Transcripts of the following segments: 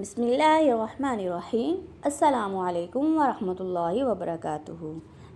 Bismillahirrahmanirrahim. Assalamu alaikum wa rahmatullahi wa barakatuhu.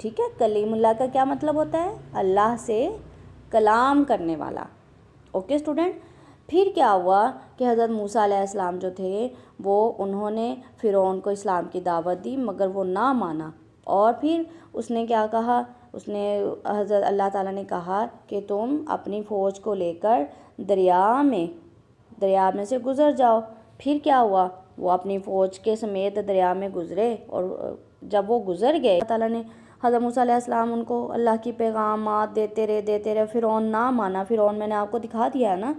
ٹھیک ہے. کلیم اللہ کا کیا مطلب ہوتا ہے؟ اللہ سے کلام کرنے والا. Okay student. پھر کیا ہوا کہ حضرت موسیٰ علیہ السلام جو تھے وہ انہوں نے فرعون کو اسلام کی دعوت دی مگر وہ نہ مانا. اور پھر اس نے کیا کہا؟ اس نے حضرت اللہ تعالیٰ نے کہا کہ تم اپنی فوج کو لے کر دریا میں سے گزر جاؤ. پھر کیا ہوا؟ وہ اپنی فوج کے سمیت دریا میں گزرے، اور جب وہ گزر گئے اللہ تعالیٰ نے حضرت موسیٰ علیہ السلام ان کو اللہ کی پیغامات دیتے رہے. فرعون نہ مانا. فرعون میں نے آپ کو دکھا دیا ہے نا،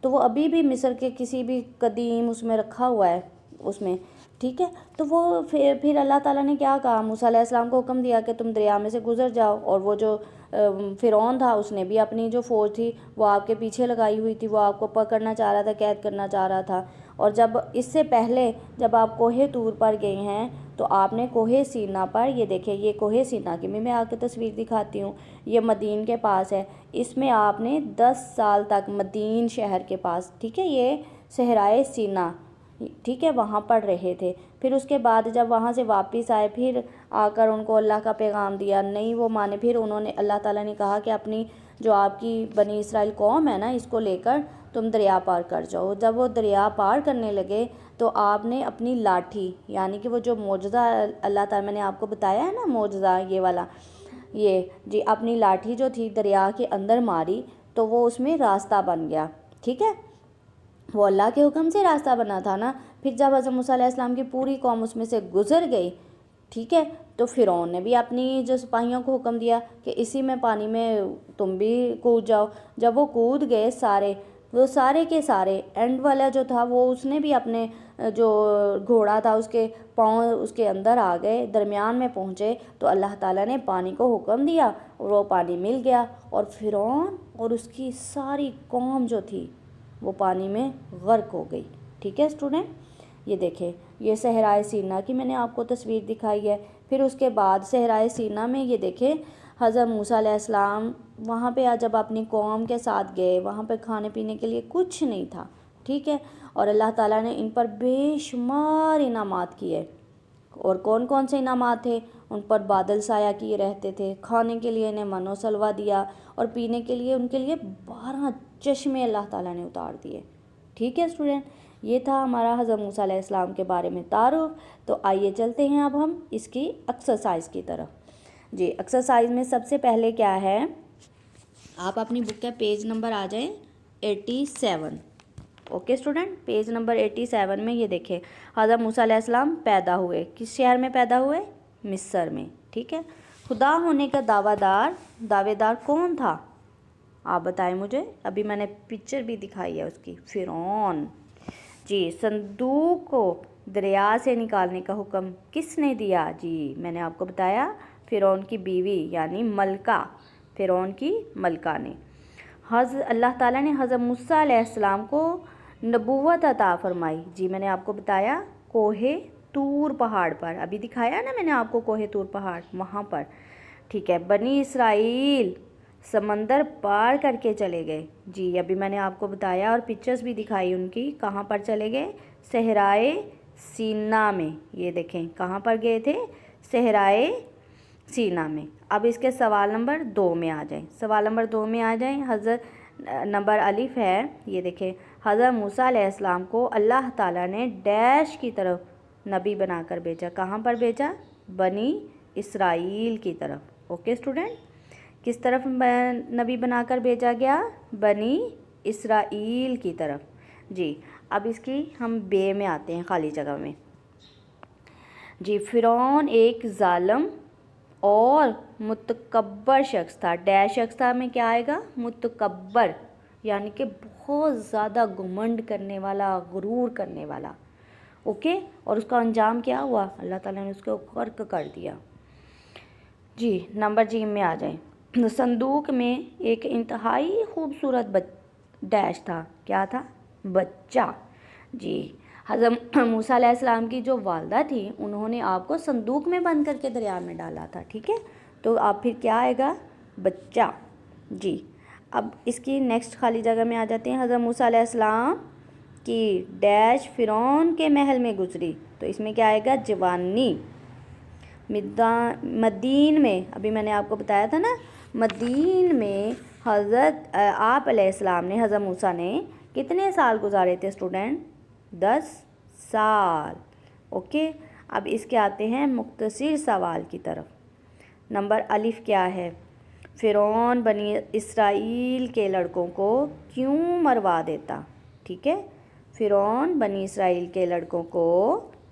تو وہ ابھی بھی مصر کے کسی بھی قدیم اس میں رکھا ہوا ہے اس میں. ٹھیک ہے. تو وہ پھر اللہ تعالیٰ نے کیا کہا؟ موسیٰ علیہ السلام کو حکم دیا کہ تم دریا میں سے گزر جاؤ. اور وہ جو فرعون تھا اس نے بھی اپنی جو فوج تھی وہ آپ کے پیچھے لگائی ہوئی تھی، وہ آپ کو پکڑنا چاہ رہا تھا، قید کرنا چاہ رہا تھا. اور جب اس سے پہلے جب آپ کوہ طور پر گئے ہیں تو آپ نے کوہ سینا پر، یہ دیکھیں یہ کوہ سینا کی میں آپ کو تصویر دکھاتی ہوں، یہ مدین کے پاس ہے. اس میں آپ نے 10 سال تک مدین شہر کے پاس، ٹھیک ہے، یہ صحرائے سینا، ٹھیک ہے، وہاں پر رہے تھے. پھر اس کے بعد جب وہاں سے واپس آئے، پھر آ کر ان کو اللہ کا پیغام دیا، نہیں وہ مانے. پھر انہوں نے، اللہ تعالیٰ نے کہا کہ اپنی جو آپ کی بنی اسرائیل قوم ہے نا، اس کو لے کر تم دریا پار کر جاؤ. جب وہ دریا پار کرنے لگے تو آپ نے اپنی لاٹھی، یعنی کہ وہ جو معجزہ اللہ تعالیٰ میں نے آپ کو بتایا ہے نا، معجزہ یہ والا، یہ جی اپنی لاٹھی جو تھی دریا کے اندر ماری تو وہ اس میں راستہ بن گیا. ٹھیک ہے، وہ اللہ کے حکم سے راستہ بنا تھا نا. پھر جب حضرت موسیٰ علیہ السلام کی پوری قوم اس میں سے گزر گئی، ٹھیک ہے، تو فرعون نے بھی اپنی جو سپاہیوں کو حکم دیا کہ اسی میں پانی میں تم بھی کود جاؤ. جب وہ کود گئے وہ سارے کے سارے، اینڈ والا جو تھا وہ اس نے بھی اپنے جو گھوڑا تھا اس کے پاؤں اس کے اندر آ گئے، درمیان میں پہنچے تو اللہ تعالیٰ نے پانی کو حکم دیا اور وہ پانی مل گیا، اور فرعون اور اس کی ساری قوم جو تھی وہ پانی میں غرق ہو گئی. ٹھیک ہے اسٹوڈنٹ. یہ دیکھیں یہ صحرائے سینا کی میں نے آپ کو تصویر دکھائی ہے. پھر اس کے بعد صحرائے سینا میں یہ دیکھیں حضرت موسیٰ علیہ السلام وہاں پہ جب اپنی قوم کے ساتھ گئے، وہاں پہ کھانے پینے کے لیے کچھ نہیں تھا. ٹھیک ہے، اور اللہ تعالیٰ نے ان پر بے شمار انعامات کیے. اور کون کون سے انعامات تھے؟ ان پر بادل سایہ کیے رہتے تھے، کھانے کے لیے انہیں من و سلوہ دیا، اور پینے کے لیے ان کے لیے 12 چشمے اللہ تعالیٰ نے اتار دیے. ٹھیک ہے اسٹوڈنٹ. یہ تھا ہمارا حضرت موسیٰ علیہ السلام کے بارے میں تعارف. تو آئیے چلتے ہیں اب ہم اس کی ایکسرسائز کی طرف. جی ایکسرسائز میں سب سے پہلے کیا ہے، آپ اپنی بک کا پیج نمبر آ جائیں 87. Okay student. پیج نمبر 87 میں یہ دیکھیں حضرت موسیٰ علیہ السلام پیدا ہوئے. کس شہر میں پیدا ہوئے؟ مصر میں. ٹھیک ہے. خدا ہونے کا دعوے دار کون تھا؟ آپ بتائیں مجھے. ابھی میں نے پکچر بھی دکھائی ہے اس کی. فرعون. جی صندوق کو دریا سے نکالنے کا حکم کس نے دیا؟ جی میں نے آپ کو بتایا، فرعون کی بیوی یعنی ملکہ، فرعون کی ملکہ نے. اللہ تعالیٰ نے حضرت موسیٰ علیہ السلام کو نبوت عطا فرمائی. جی میں نے آپ کو بتایا کوہ طور پہاڑ پر، ابھی دکھایا نا میں نے آپ کو کوہ طور پہاڑ، وہاں پر. ٹھیک ہے. بنی اسرائیل سمندر پار کر کے چلے گئے. جی ابھی میں نے آپ کو بتایا اور پکچرز بھی دکھائی ان کی. کہاں پر چلے گئے؟ صحرائے سینا میں. یہ دیکھیں کہاں پر گئے تھے؟ صحرائے سینا میں. اب اس کے سوال نمبر 2 میں آ جائیں. سوال نمبر 2 میں آ جائیں. حضرت نمبر الف ہے، یہ دیکھیں حضرت موسیٰ علیہ السلام کو اللہ تعالیٰ نے ڈیش کی طرف نبی بنا کر بھیجا. کہاں پر بھیجا؟ بنی اسرائیل کی طرف. Okay student. کس طرف نبی بنا کر بھیجا گیا؟ بنی اسرائیل کی طرف. جی اب اس کی ہم بے میں آتے ہیں، خالی جگہ میں. جی فرعون ایک ظالم اور متکبر شخص تھا. ڈیش شخص تھا میں کیا آئے گا؟ متکبر، یعنی کہ بہت زیادہ گھمنڈ کرنے والا، غرور کرنے والا. اوکے. اور اس کا انجام کیا ہوا؟ اللہ تعالیٰ نے اس کو غرق کر دیا. جی نمبر جی میں آ جائیں. صندوق میں ایک انتہائی خوبصورت ڈیش تھا. کیا تھا؟ بچہ. جی حضرت موسیٰ علیہ السلام کی جو والدہ تھی انہوں نے آپ کو صندوق میں بند کر کے دریا میں ڈالا تھا. ٹھیک ہے. تو آپ پھر کیا آئے گا؟ بچہ. جی اب اس کی نیکسٹ خالی جگہ میں آ جاتے ہیں. حضرت موسیٰ علیہ السلام کی ڈیش فرعون کے محل میں گزری. تو اس میں کیا آئے گا؟ جوانی. مدین میں، ابھی میں نے آپ کو بتایا تھا نا، مدین میں حضرت آپ علیہ السلام نے، حضرت موسیٰ نے کتنے سال گزارے تھے اسٹوڈنٹ؟ 10 سال. اوکے. اب اس کے آتے ہیں مختصر سوال کی طرف. نمبر الف کیا ہے؟ فرعون بنی اسرائیل کے لڑکوں کو کیوں مروا دیتا؟ ٹھیک ہے، فرعون بنی اسرائیل کے لڑکوں کو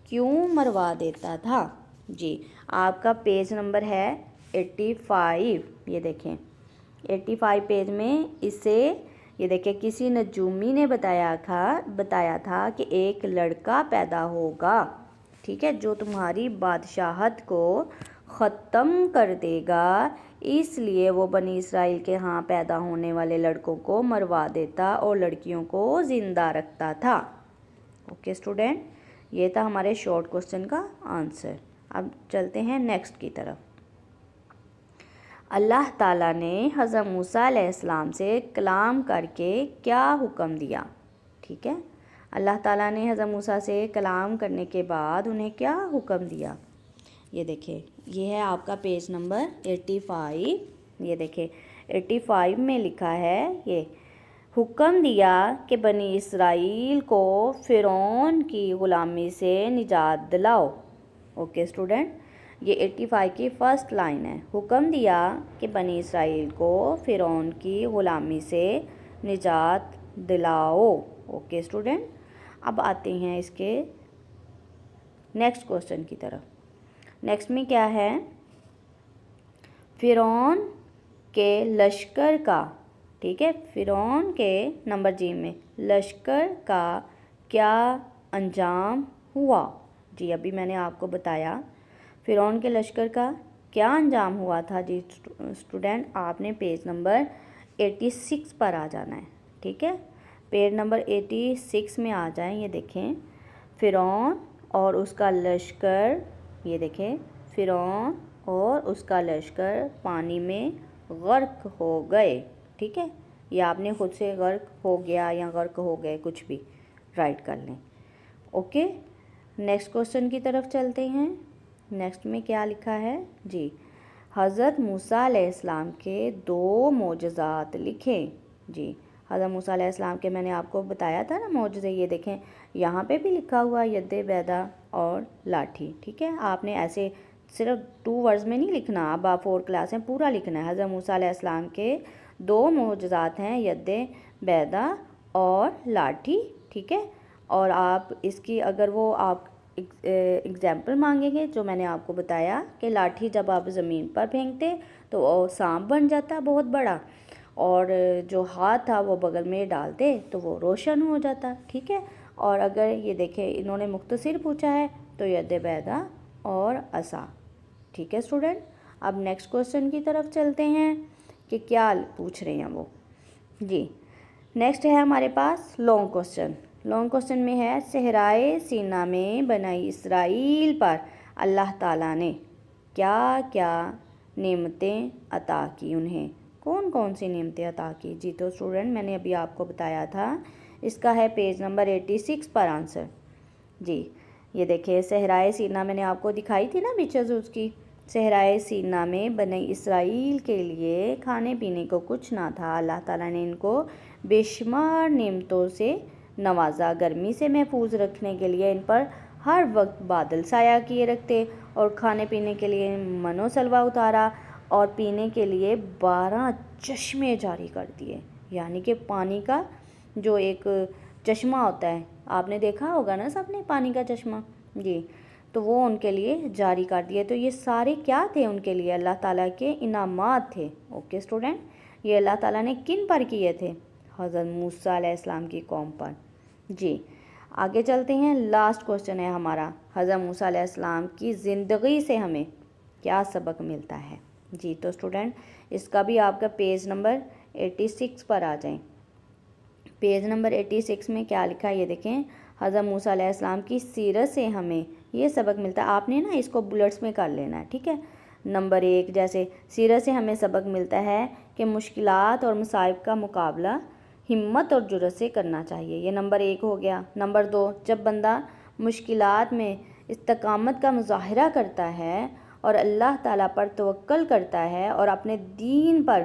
کیوں مروا دیتا تھا؟ جی آپ کا پیج نمبر ہے 85. یہ دیکھیں 85 پیج میں اسے یہ دیکھیں کسی نجومی نے بتایا تھا کہ ایک لڑکا پیدا ہوگا، ٹھیک ہے، جو تمہاری بادشاہت کو ختم کر دے گا، اس لیے وہ بنی اسرائیل کے ہاں پیدا ہونے والے لڑکوں کو مروا دیتا اور لڑکیوں کو زندہ رکھتا تھا. اوکے اسٹوڈنٹ، یہ تھا ہمارے شارٹ کوسچن کا آنسر. اب چلتے ہیں نیکسٹ کی طرف. اللہ تعالیٰ نے حضرت موسیٰ علیہ السلام سے کلام کر کے کیا حکم دیا؟ ٹھیک ہے، اللہ تعالیٰ نے حضرت موسیٰ سے کلام کرنے کے بعد انہیں کیا حکم دیا؟ یہ دیکھیں، یہ ہے آپ کا پیج نمبر 85. یہ دیکھیں 85 میں لکھا ہے، یہ حکم دیا کہ بنی اسرائیل کو فرعون کی غلامی سے نجات دلاؤ. اوکے اسٹوڈنٹ، یہ 85 کی فرسٹ لائن ہے. حکم دیا کہ بنی اسرائیل کو فرعون کی غلامی سے نجات دلاؤ. اوکے اسٹوڈنٹ، اب آتے ہیں اس کے نیکسٹ کوسچن کی طرف. نیکسٹ میں کیا ہے؟ فرعون کے لشکر کا، ٹھیک ہے، فرعون کے نمبر جی میں لشکر کا کیا انجام ہوا؟ جی ابھی میں نے آپ کو بتایا فرعون کے لشکر کا کیا انجام ہوا تھا. جی اسٹوڈنٹ، آپ نے پیج نمبر 86 پر آ جانا ہے. ٹھیک ہے، پیج نمبر 86 میں آ جائیں. یہ دیکھیں فرعون اور اس کا لشکر، یہ دیکھیں فرعون اور اس کا لشکر پانی میں غرق ہو گئے. ٹھیک ہے، یا آپ نے خود سے غرق ہو گیا یا غرق ہو گئے، کچھ بھی رائٹ کر لیں. اوکے، نیکسٹ کوسچن کی طرف چلتے ہیں. نیکسٹ میں کیا لکھا ہے؟ جی حضرت موسیٰ علیہ السلام کے 2 معجزات لکھیں. جی حضرت موسیٰ علیہ السلام کے میں نے آپ کو بتایا تھا نا معجزے. یہ دیکھیں یہاں پہ بھی لکھا ہوا ید بیضا اور لاٹھی. ٹھیک ہے، آپ نے ایسے صرف 2 ورڈز میں نہیں لکھنا، اب آپ 4 کلاس ہیں پورا لکھنا ہے. حضرت موسیٰ علیہ السلام کے 2 معجزات ہیں، ید بیضا اور لاٹھی. ٹھیک ہے، اور آپ اس کی اگر وہ آپ اگزامپل مانگیں گے جو میں نے آپ کو بتایا کہ لاٹھی جب آپ زمین پر پھینکتے تو وہ سانپ بن جاتا بہت بڑا، اور جو ہاتھ تھا وہ بغل میں ڈالتے تو وہ روشن ہو جاتا. ٹھیک ہے، اور اگر یہ دیکھیں انہوں نے مختصر پوچھا ہے تو ید بیضا اور عصا. ٹھیک ہے اسٹوڈنٹ، اب نیکسٹ کوسچن کی طرف چلتے ہیں کہ کیا پوچھ رہے ہیں وہ. جی نیکسٹ ہے ہمارے پاس لانگ کوسچن. لانگ کوسچن میں ہے صحرائے سینا میں بنی اسرائیل پر اللہ تعالیٰ نے کیا کیا نعمتیں عطا کی؟ انہیں کون کون سی نعمتیں عطا کی؟ جی تو اسٹوڈنٹ میں نے ابھی آپ کو بتایا تھا، اس کا ہے پیج نمبر 86 پر آنسر. جی یہ دیکھیں صحرائے سینا میں نے آپ کو دکھائی تھی نا پکچرز اس کی. صحرائے سینا میں بنی اسرائیل کے لیے کھانے پینے کو کچھ نہ تھا. اللہ تعالیٰ نے ان کو بے شمار نعمتوں سے نوازا. گرمی سے محفوظ رکھنے کے لیے ان پر ہر وقت بادل سایہ کیے رکھتے، اور کھانے پینے کے لیے من و سلوہ اتارا، اور پینے کے لیے 12 چشمے جاری کر دیے. یعنی کہ پانی کا جو ایک چشمہ ہوتا ہے، آپ نے دیکھا ہوگا نا سب نے پانی کا چشمہ. جی تو وہ ان کے لیے جاری کر دیے. تو یہ سارے کیا تھے ان کے لیے؟ اللہ تعالیٰ کے انعامات تھے. اوکے اسٹوڈنٹ، یہ اللہ تعالیٰ نے کن پر کیے تھے؟ حضرت موسیٰ علیہ السلام کی قوم پر. جی آگے چلتے ہیں. لاسٹ کوسچن ہے ہمارا، حضرت موسیٰ علیہ السلام کی زندگی سے ہمیں کیا سبق ملتا ہے؟ جی تو اسٹوڈنٹ اس کا بھی آپ کا پیج نمبر 86 پر آ جائیں. پیج نمبر 86 میں کیا لکھا ہے؟ یہ دیکھیں حضرت موسیٰ علیہ السلام کی سیرت سے ہمیں یہ سبق ملتا ہے. آپ نے نا اس کو بلٹس میں کر لینا ہے. ٹھیک ہے، نمبر 1 جیسے سیرت سے ہمیں سبق ملتا ہے کہ مشکلات اور مصائب کا مقابلہ ہمت اور جرأت سے کرنا چاہیے. یہ نمبر 1 ہو گیا. نمبر 2 جب بندہ مشکلات میں استقامت کا مظاہرہ کرتا ہے اور اللہ تعالیٰ پر توکل کرتا ہے اور اپنے دین پر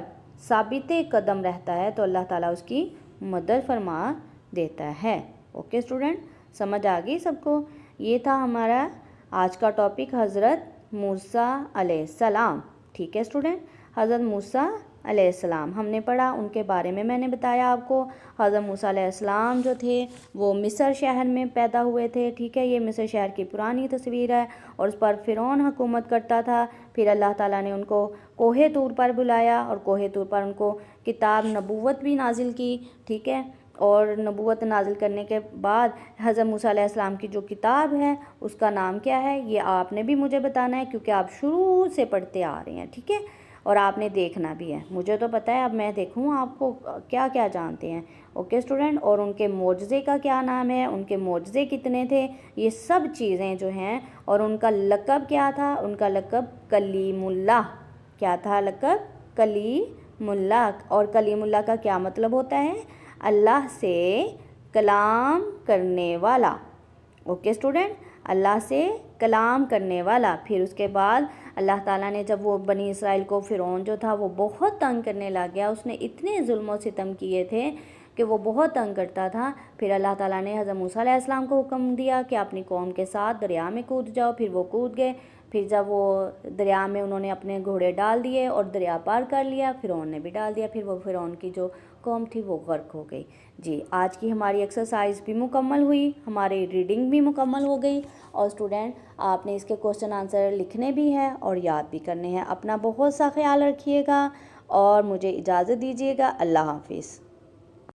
ثابت قدم رہتا ہے تو اللہ تعالیٰ اس کی مدد فرما دیتا ہے۔ اوکے اسٹوڈنٹ، سمجھ آ گئی سب کو؟ یہ تھا ہمارا آج کا ٹاپک حضرت موسیٰ علیہ السلام۔ ٹھیک ہے اسٹوڈنٹ، حضرت موسیٰ علیہ السلام ہم نے پڑھا، ان کے بارے میں نے بتایا آپ کو۔ حضرت موسیٰ علیہ السلام جو تھے وہ مصر شہر میں پیدا ہوئے تھے۔ ٹھیک ہے، یہ مصر شہر کی پرانی تصویر ہے اور اس پر فرعون حکومت کرتا تھا۔ پھر اللہ تعالیٰ نے ان کو کوہ طور پر بلایا اور کوہ طور پر ان کو کتاب نبوت بھی نازل کی۔ ٹھیک ہے، اور نبوت نازل کرنے کے بعد حضرت موسیٰ علیہ السلام کی جو کتاب ہے اس کا نام کیا ہے، یہ آپ نے بھی مجھے بتانا ہے کیونکہ آپ شروع سے پڑھتے آ رہے ہیں۔ ٹھیک ہے، اور آپ نے دیکھنا بھی ہے، مجھے تو پتہ ہے، اب میں دیکھوں آپ کو کیا کیا جانتے ہیں۔ اوکے اسٹوڈنٹ، اور ان کے معجزے کا کیا نام ہے، ان کے معجزے کتنے تھے، یہ سب چیزیں جو ہیں، اور ان کا لقب کیا تھا، ان کا لقب کلیم اللہ، کیا تھا لقب؟ کلیم اللہ۔ اور کلیم اللہ کا کیا مطلب ہوتا ہے؟ اللہ سے کلام کرنے والا۔ اوکے اسٹوڈنٹ، اللہ سے کلام کرنے والا۔ پھر اس کے بعد اللہ تعالیٰ نے جب وہ بنی اسرائیل کو فرعون جو تھا وہ بہت تنگ کرنے لگ گیا، اس نے اتنے ظلم و ستم کیے تھے کہ وہ بہت تنگ کرتا تھا، پھر اللہ تعالیٰ نے حضرت موسیٰ علیہ السلام کو حکم دیا کہ اپنی قوم کے ساتھ دریا میں کود جاؤ، پھر وہ کود گئے۔ پھر جب وہ دریا میں انہوں نے اپنے گھوڑے ڈال دیے اور دریا پار کر لیا، فرعون نے بھی ڈال دیا، پھر وہ فرعون کی جو قوم تھی وہ غرق ہو گئی۔ جی، آج کی ہماری ایکسرسائز بھی مکمل ہوئی، ہماری ریڈنگ بھی مکمل ہو گئی، اور اسٹوڈنٹ آپ نے اس کے کوسچن آنسر لکھنے بھی ہیں اور یاد بھی کرنے ہیں۔ اپنا بہت سا خیال رکھیے گا اور مجھے اجازت دیجیے گا۔ اللہ حافظ۔